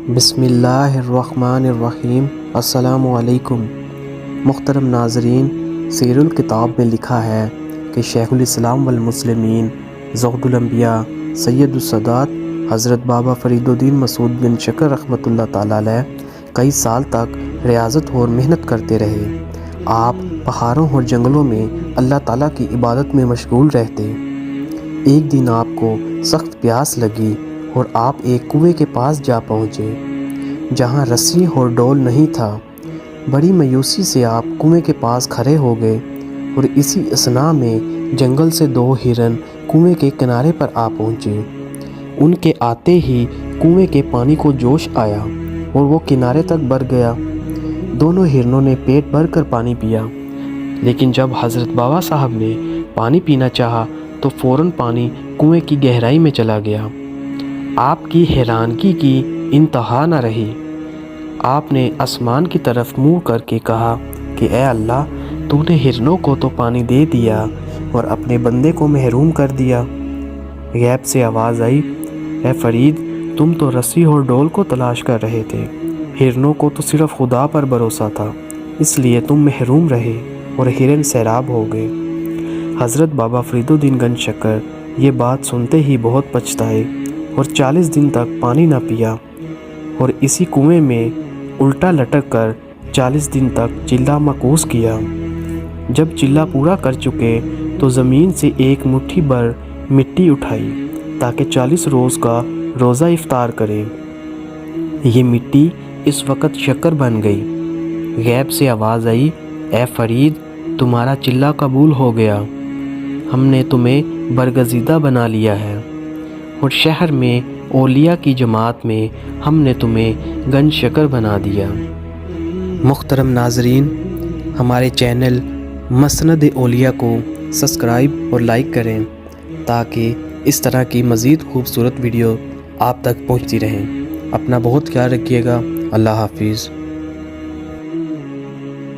بسم اللہ الرحمن الرحیم۔ السلام علیکم محترم ناظرین، سیر الکتاب میں لکھا ہے کہ شیخ الاسلام والمسلمین زہد الانبیاء سید السادات حضرت بابا فرید الدین مسعود بن شکر رحمۃ اللہ تعالیٰ علیہ کئی سال تک ریاضت اور محنت کرتے رہے۔ آپ پہاڑوں اور جنگلوں میں اللہ تعالیٰ کی عبادت میں مشغول رہتے۔ ایک دن آپ کو سخت پیاس لگی اور آپ ایک کنویں کے پاس جا پہنچے جہاں رسی اور ڈول نہیں تھا۔ بڑی مایوسی سے آپ کنویں کے پاس کھڑے ہو گئے اور اسی اثناء میں جنگل سے دو ہرن کنویں کے کنارے پر آ پہنچے۔ ان کے آتے ہی کنویں کے پانی کو جوش آیا اور وہ کنارے تک بڑھ گیا۔ دونوں ہرنوں نے پیٹ بھر کر پانی پیا، لیکن جب حضرت بابا صاحب نے پانی پینا چاہا تو فوراً پانی کنویں کی گہرائی میں چلا گیا۔ آپ کی حیرانگی کی انتہا نہ رہی۔ آپ نے آسمان کی طرف منہ کر کے کہا کہ اے اللہ، تو نے ہرنوں کو تو پانی دے دیا اور اپنے بندے کو محروم کر دیا۔ غیب سے آواز آئی، اے فرید، تم تو رسی اور ڈول کو تلاش کر رہے تھے، ہرنوں کو تو صرف خدا پر بھروسہ تھا، اس لیے تم محروم رہے اور ہرن سیراب ہو گئے۔ حضرت بابا فرید الدین گنج شکر یہ بات سنتے ہی بہت پچھتائے اور 40 دن تک پانی نہ پیا اور اسی کنویں میں الٹا لٹک کر 40 دن تک چلہ مکوس کیا۔ جب چلہ پورا کر چکے تو زمین سے ایک مٹھی بھر مٹی اٹھائی تاکہ 40 روز کا روزہ افطار کرے۔ یہ مٹی اس وقت شکر بن گئی۔ غیب سے آواز آئی، اے فرید، تمہارا چلہ قبول ہو گیا، ہم نے تمہیں برگزیدہ بنا لیا ہے اور شہر میں اولیاء کی جماعت میں ہم نے تمہیں گنج شکر بنا دیا۔ محترم ناظرین، ہمارے چینل مسند اولیاء کو سبسکرائب اور لائک کریں تاکہ اس طرح کی مزید خوبصورت ویڈیو آپ تک پہنچتی رہیں۔ اپنا بہت خیال رکھیے گا۔ اللہ حافظ۔